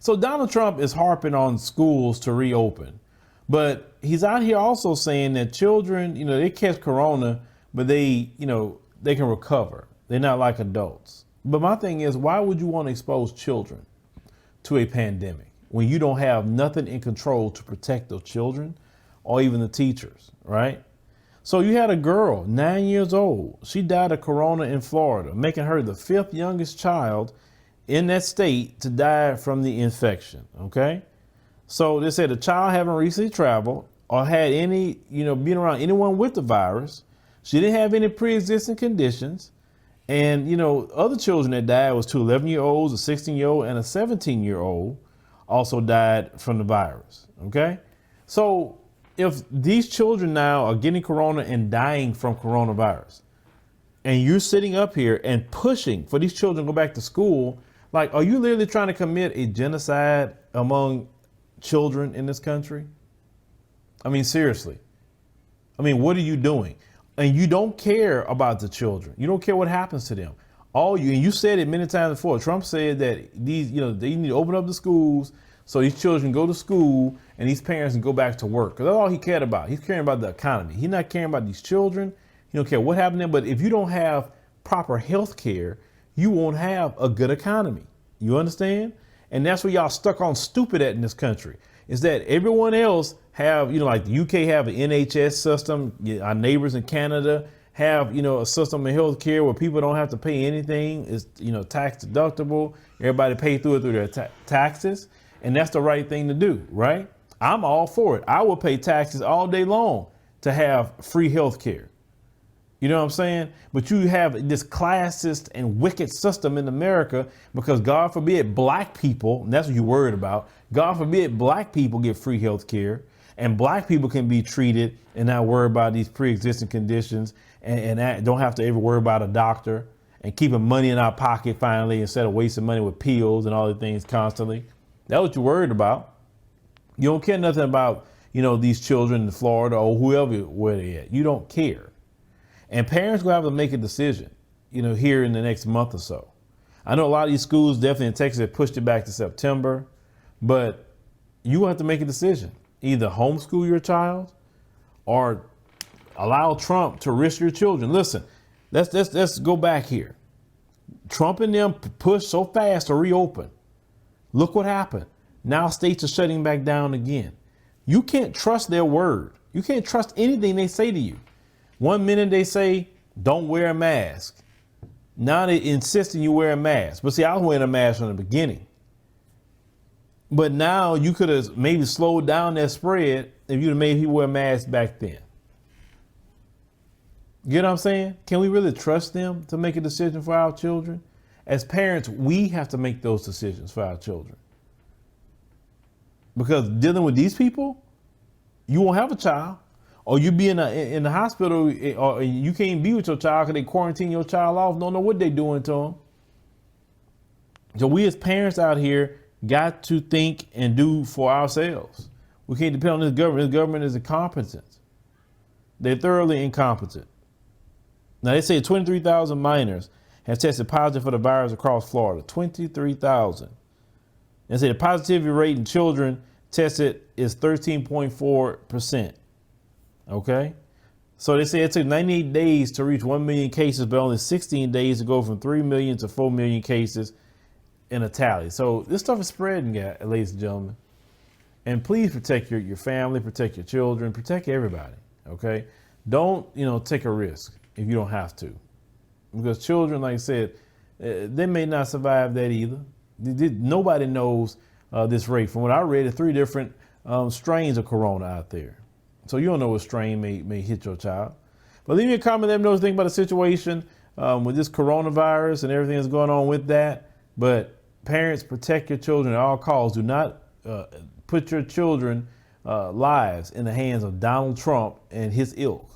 So Donald Trump is harping on schools to reopen, but he's out here also saying that children, they catch corona, but they can recover. They're not like adults. But my thing is, why would you want to expose children to a pandemic when you don't have nothing in control to protect those children or even the teachers, right? So you had a girl, 9 years old. She died of corona in Florida, making her the 5th youngest child in that state to die from the infection, okay? So they said the child haven't recently traveled or had any, been around anyone with the virus. She didn't have any pre-existing conditions. And, other children that died was 2 11-year-olds, a 16-year-old, and a 17-year-old also died from the virus, okay? So if these children now are getting corona and dying from coronavirus, and you're sitting up here and pushing for these children to go back to school, like, are you literally trying to commit a genocide among children in this country? I mean, seriously. I mean, what are you doing? And you don't care about the children. You don't care what happens to them. And you said it many times before. Trump said that they need to open up the schools so these children go to school and these parents can go back to work. Because that's all he cared about. He's caring about the economy. He's not caring about these children. He don't care what happened to them. But if you don't have proper health care, you won't have a good economy. You understand? And that's where y'all stuck on stupid at in this country, is that everyone else have, like the UK have an NHS system. Our neighbors in Canada have, a system of health care where people don't have to pay anything. It's, tax deductible. Everybody pay through their taxes. And that's the right thing to do, right? I'm all for it. I will pay taxes all day long to have free health care. You know what I'm saying? But you have this classist and wicked system in America because God forbid black people, and that's what you're worried about, God forbid black people get free health care and black people can be treated and not worry about these pre-existing conditions and don't have to ever worry about a doctor and keeping money in our pocket finally instead of wasting money with pills and all the things constantly. That's what you're worried about. You don't care nothing about, these children in Florida or whoever, where they at. You don't care. And parents will have to make a decision, here in the next month or so. I know a lot of these schools, definitely in Texas, have pushed it back to September, but you have to make a decision. Either homeschool your child or allow Trump to risk your children. Listen, let's go back here. Trump and them pushed so fast to reopen. Look what happened. Now states are shutting back down again. You can't trust their word. You can't trust anything they say to you. One minute they say, don't wear a mask. Now they insisting you wear a mask. But see, I was wearing a mask from the beginning. But now you could have maybe slowed down that spread if you'd have made people wear masks back then. You know what I'm saying? Can we really trust them to make a decision for our children? As parents, we have to make those decisions for our children. Because dealing with these people, you won't have a child. Or you be in the hospital, or you can't be with your child because they quarantine your child off. Don't know what they're doing to them. So we as parents out here got to think and do for ourselves. We can't depend on this government. This government is incompetent. They're thoroughly incompetent. Now they say 23,000 minors have tested positive for the virus across Florida. 23,000. And say the positivity rate in children tested is 13.4%. Okay, so they say it took 98 days to reach 1 million cases, but only 16 days to go from 3 million to 4 million cases in a tally. So this stuff is spreading, ladies and gentlemen. And please protect your family, protect your children, protect everybody. Okay, don't take a risk if you don't have to, because children, like I said, they may not survive that either. Nobody knows this rate. From what I read, there's 3 different strains of corona out there. So you don't know what strain may hit your child. But leave me a comment, let me know what you think about the situation with this coronavirus and everything that's going on with that. But parents, protect your children at all costs. Do not put your children lives in the hands of Donald Trump and his ilk.